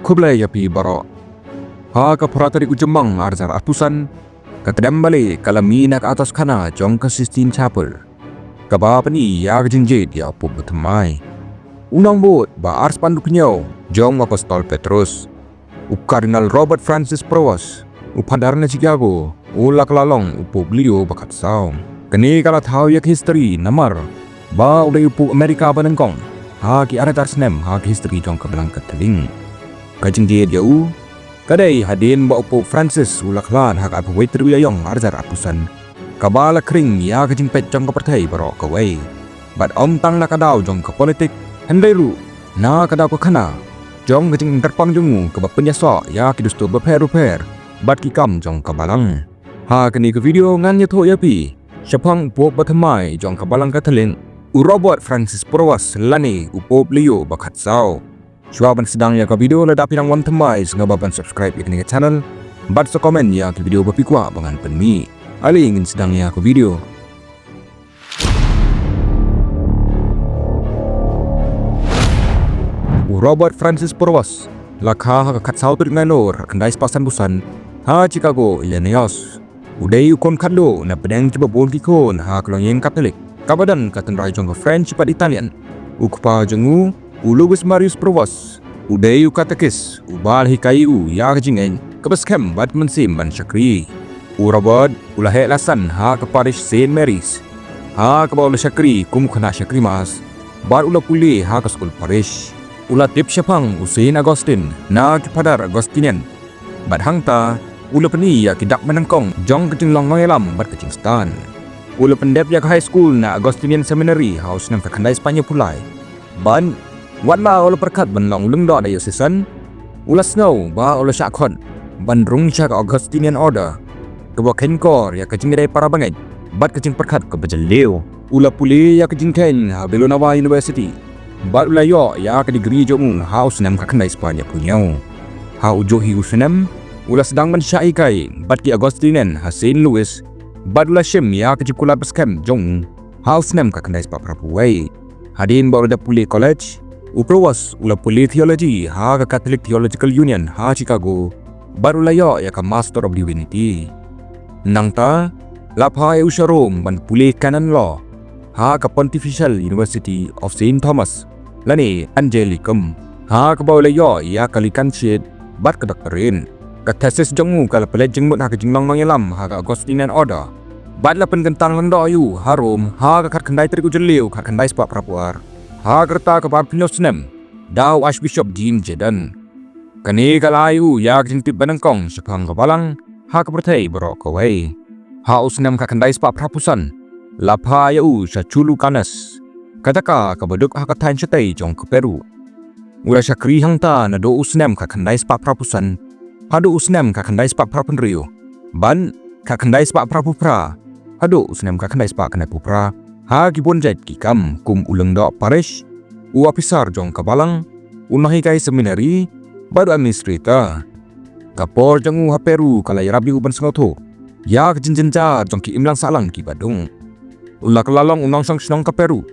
Kublai yapi baro. Ha ka peratari ujemang arzar atusan. Katadam balik kalamina ke atas kana jong ke Sistine Chapel. Kaba pani ya kejinjit ya pun bertemai. Unang bot ba ars panduk nyau jong apostol Petrus. Kardinal Robert Francis Prevost. Upadarna Chicago. Ulak lalong upo beliau bakat saung. Kini kala tahu yak history namar. Ba udah upo Amerika banengkong. Ha ki arat arsnem ha ki history jong kebelang keteling. Kejinjit ya u. Kadai hadin ba upo Francis ulaklan hak apa wei teruyayong arzar apusan. Kabala kering ya kejing pet jong kepertai barok kawai. Bat om tang nak kadau jong ke politik hendai ru. Na kadau ke kana. Jong kejing terpang jongu ke bap penyasok ya kidustu berper-per. Bat kikam jong kabalang. Ha kini ke video ngan nyeto yapi. Syapang upo batamai jong kabalang katelin. Robert Francis Prevost lani upo beliau bakat sau. Syuaban sedang ya ke video ledak pinang wan temai sengababan subscribe ya ke channel. Bat so komen ya ke video berpikwa bangan penmi. Ali ingin sedang ya ke video. Robert Francis Prevost lakha kat sau tu dengan lor kendai sepasan busan ha Chicago Illinois. Udai ukon kado na pedang coba bol kikon ha kelong yang Katolik. Kabadan katan rai jong ke French pat Italian. Ukpa jengu Louis Marius Prevost. Udai katekis ubal hikayu ya kejingen kebaskem bat mensim ban syakri. Robert ulah lasan ha ke parish Saint Mary's. Ha ke bawah syakri kum kena syakri mas. Bar ulah pulih ha ke skul parish. Ulah tip syapang Saint Augustine na ke padar Augustinian. Bat hangta ulah peni ya kidak menengkong jong kejing long ngoyelam bat kejing stan. Ulah pendep ya ke high school na Augustinian Seminary house nam kandai Spanyol pulai. Ban wan ma ulah perkat ban long leng dot ayo season. Ulah snow ba ulah syakon. Ban rung syak Augustinian order. Kebawa kenkor ya kejing dari para bangai. Bat kejing perkat ke bejeleu. Ulah puli ya kejing ken ha Villanova University. Bat ulah yo ya ke degree jong house nam kandai Spanyol punyau. Ha ujo hi usenem ulah sedang mensyai kai bat ki Augustinian ha Saint Louis. Bat ulah syem ya kejing kula baskem jong house nam kandai Spa Prapuai. Hadin baru dah pulih college. Prevost ulah pulih theology ha ke Catholic Theological Union ha Chicago. Baru layo ya ke Master of Divinity. Nangta lapha e usharom ban pulih canon law ha ke Pontifical University of Saint Thomas. Lani Angelicum ha ke baru layo ya ke likanship bat ke doktorin. Ke thesis jongu kala pelet jengmut ha ke jinglong nongelam ha ke Augustinian order. Bat la penkentang lendo ayu harum ha ke kat kendai teriku jeliu kat kendai Spa Prapuar. Ha kerta ke Baptinos nem Daw Archbishop Jim Jedan. Kani kalayu ya jintip banengkong sepang kebalang ha kepertai berok kawai. Ha usnem ka kendai Spa Prapusan. Lapha yau sa chulu kanas. Kataka kabaduk ha katain syatay jong ke Peru. Ula syakri hangta na do usnem ka kendai Spa Prapusan. Ha do usnem ka kendai Spa Prapenrio. Ban ka kendai Spa Prapupra. Ha do usnem ka kendai Spa kendai Pupra. Ha gibonjait kikam kum uleng dok parish. U apisar jong kabalang. Unahi kai seminari. Baru administrator. Kapor jong u ha Peru kalai rabi uban sengoto. Ya kejinjenja jong ki imlang salang ki Badung. Ulah kelalong unang sang senong ke Peru.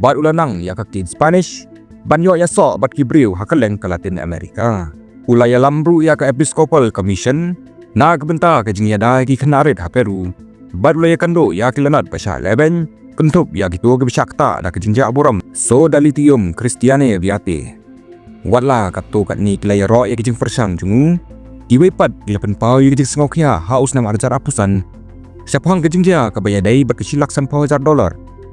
Bat ulah nang ya ke Spanish. Banyo ya sok bat ki briu ha keleng ke Latin America. Ulah ya lambru ya ke Episcopal Commission. Na kebenta ke jing yada ki kenarit ha Peru. Bat ulah ya kando ya ki lenat pasha leben. Kentup ya gitu ke bisyakta na ke jinja aburam. So dalitium Kristiane viate. Watla kato kat ni kilai ro ya kijing persang jungu. Diwepat gilapan pau ya kijing sengokya haus nam arjar apusan. Siapang kijing dia kabayadai berkesilak $10,000.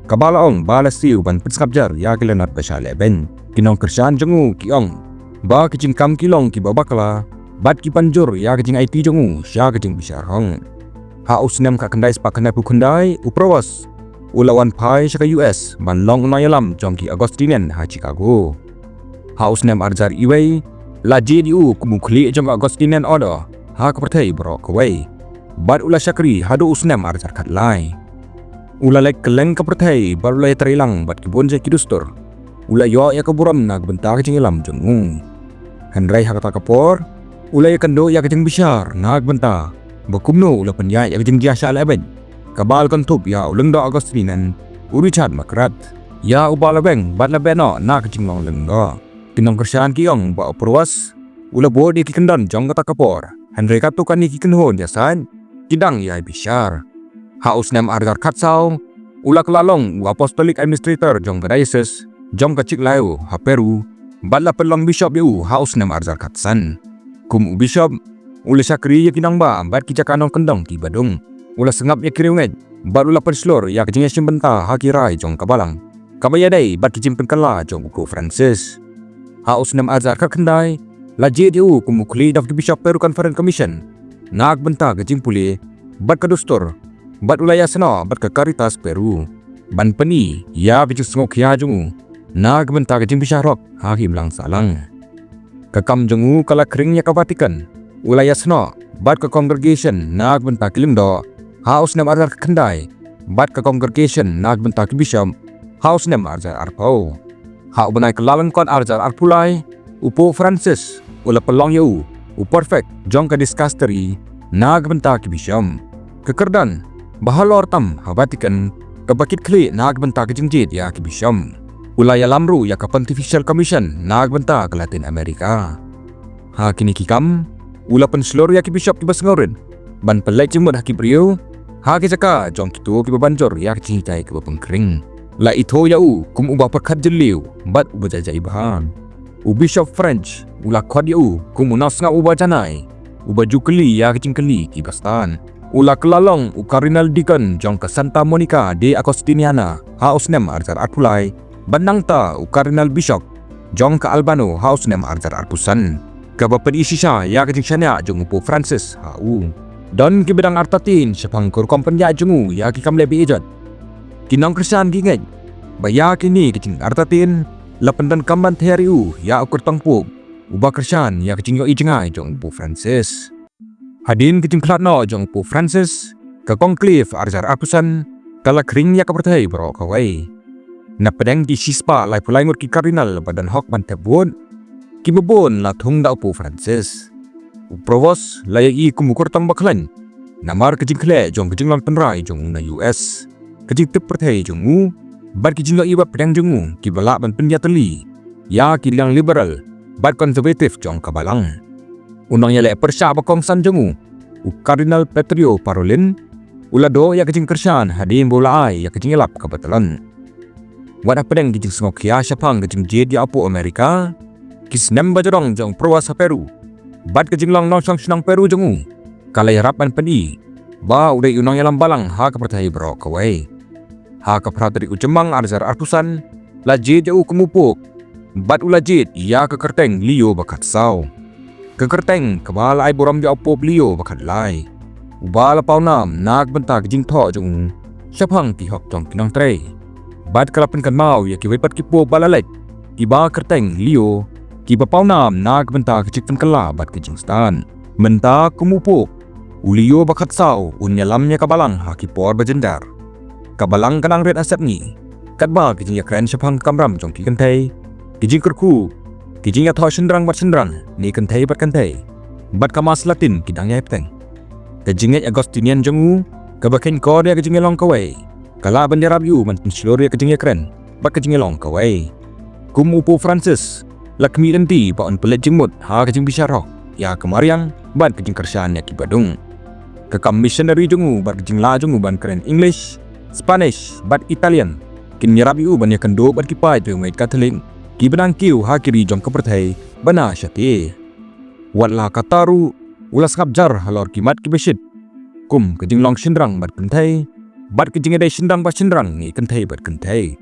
Kabalaong balas siu ban penskabjar ya kilanat basya leben. Kinong kerjaan jungu kiong. Ba kijing kam kilong ki babakla. Bat ki panjur ya kijing IT jungu sya kijing bisyarong. Haus nam ka kendai Spa kendai pukundai Prevost. Ulawan pai sa US man long unayalam jong ki Augustinian ha Chicago. Haus nem arjar iway la JDU kumukli jong Augustinian order ha kepertai berok kawai. Bat ulah syakri hadu usnem arjar katlai. Ulah lek keleng kepertai baru lay terilang bat kibonje kidustur. Ulah yo ya keburam na bentar kejing ilam jongung. Henry ha kata kapor. Ulah ya kendo ya kejing bisyar na bentar. Bakumno ulah penyai ya kejing jasa leben. Kabal kentup ya uleng do Augustinian. Richard Makrat. Ya ubala beng bat la beno na kejing long leng do. Tinong kerjaan kiong ba Prevost ula bo di kikendan jong kata kapor Henry katukan ni kikenhon ya san kidang ya bishar haus nem argar katsau ula kelalong u apostolic administrator jong diocese jong kacik layu ha Peru bala pelong bishop yu haus nem argar katsan kum u bishop ula syakri ya kinang ba bat kijakanon kendang ki badung ula sengap ya kiriunget bat ula penslor ya kejingnya simbenta hakirai jong kabalang kabaya dai bat kijimpen kala jong buku Francis haus nem argar kakendai lajit yu kumukli daf Bishop Peru Conference Commission nak benta kejing puli bat kadustor bat ulaya seno bat ke Caritas Peru ban peni ya bicu sengok ya jungu nak benta kejing bisharok hakim lang salang kakam jungu kala keringnya ke Vatikan ulaya seno bat ke congregation nak benta kilimdo haus nem arjar kendai bat ke congregation nak benta ke bishop haus nem arjar arpau hak benai kelawan kon arjar arpulai upo Francis ula pelong yu u perfect jong ka diskasteri nag benta ki bisham kekerdan bahalor tam ha Vatikan kabakit kli nag benta ki jingjit ya ki bisham ula ya lamru ya ka Pontifical Commission nag benta ke Latin America ha kini kikam ula penslor ya ki bishop ki basngorin ban pelai jimut ha ki brio ha ki jaka jong kitu ki babanjor ya ki cintai ki bapengkring la ito ya u kum ubah perkat jeliu bat ubajajai bahan u Bishop French ula kwad yu kumunas nga uba janai uba jukeli ya kecing keli ki bastan ula kelalong u Cardinal Deacon jong ke Santa Monica de Agostiniana haus nem arjar arpulai bandang ta u Cardinal Bishop jong ke Albano haus nem arjar arpusan ke bapedi sisa ya kecing syanya jong upo Francis hau dan ki bedang artatin sepang kur kompen ya jongu ya ki kam lebi ejat kinang Kristian ginget baya kini kecing artatin lapendan kamban teriu ya ukur tangpuk ubah Kristian ya kecing yo ijengai jong Pope Francis hadin kecing klatno jong Pope Francis ke konklif arjar apusan kala kering ya kapertai bro kawai na pedang di sispa lai pulai ngur ki kardinal badan hok ban tebun ki bebon la thung da Pope Francis u provos lai i kumukur tang baklan namar kecing kle jong kecing lan penrai jong na US kecing tep pertai jong u bat ki jingga iba pedang jungu ki balak ban pendia teli ya ki liang liberal bat konservatif jong kabalang unang ya le persya bakong san jungu u Cardinal Petrio Parolin ulado ya kejing Kristian hadim bola ai ya kejing elap kabatalan wada pedang kejing sengok ya syapang kejing jed ya apo Amerika ki snem bajorong jong prowas Peru bat kejing lang nong senang Peru jungu kalai harapan pedi ba udai unang ya lambalang ha kapertai bro kawai ha kaprateri ujemang arjar arpusan lajit jau kemupuk bat ulajit ya kekerteng liyo bakat sau kekerteng kebal ai boram jau pop liyo bakat lai ubala paunam nak bentak jing tho jung syapang ki hok jong kinang tre bat kalapen kan mau ya ki wepat ki po balalek ki ba kerteng liyo ki ba paunam nak bentak cik pen kala bat ke jing stan menta kemupuk uliyo bakat sau unyalamnya kabalang ha ki por bajendar kabalang kanang red asap ni katba kijing ya kren syapang kamram jong ki kentai kijing kerku kijing ya tho sendrang bat sendrang ni kentai bat kentai bat kamas Latin kidang ya peteng kijing ya Agostinian jongu kabaken ko dia kijing long kawai kala bendera biu man penslor ya kijing ya kren bat kijing long kawai kum upo Francis lakmi enti pa on pelet jingmut ha kijing bisyarok ya kemariang bat kijing Kristian ya ki badung kakam missionary jongu bat kijing la jongu ban kren English Spanish bat Italian kin nyarabi u ban ya kendo bat kipai tu mai Catholic ki benang kiu ha kiri jong kepertai bana syati watla kataru ulas kapjar halor kimat ki besit kum kejing long sindrang bat kentai bat kejing dai sindrang bat sindrang ni kentai bat kentai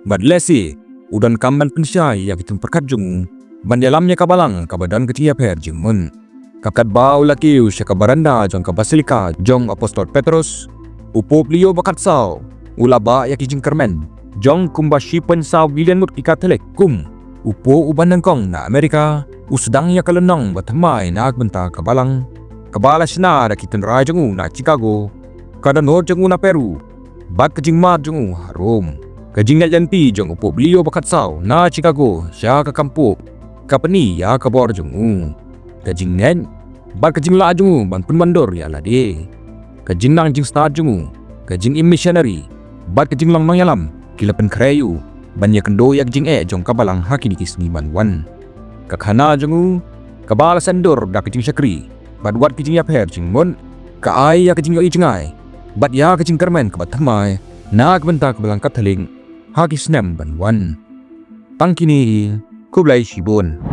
bat lesi udan kamban pensyai ya kitum perkat jung ban dalamnya kabalang kabadan kecil per jimun kakat bau lakiu syakabaranda jong ka basilika jong apostol Petrus upop liyo bakat sau ulaba ya kijing kermen jong kumba shipen sau bilian mut ki Katolik kum upo uban nangkong na Amerika usdang ya kalenong batamay na agbenta kabalang kabala sina da kitan rai jongu na Chicago kada nor jongu na Peru bat kajing mat jongu harom kajing na janti jong upop liyo bakat sau na Chicago siya kakampo kapani ya kabor jongu kajing nen bat kajing la jongu ban penmandor ya lade kajing nang jing star jungu kajing missionary bat kajing lang nang yalam kilapen kreyu ban ya kendo yak jing jong kabalang hakini kisni banwan kakhana jungu Kabala sandor da kejing syakri. Bat wat kejing ya per jing mon. Ka ai ya kejing yo i jengai. Bat ya kejing kermen ke bat thamai. Na kebenta ke belangkat teling. Haki senam ban wan. Tangkini kublai shibun.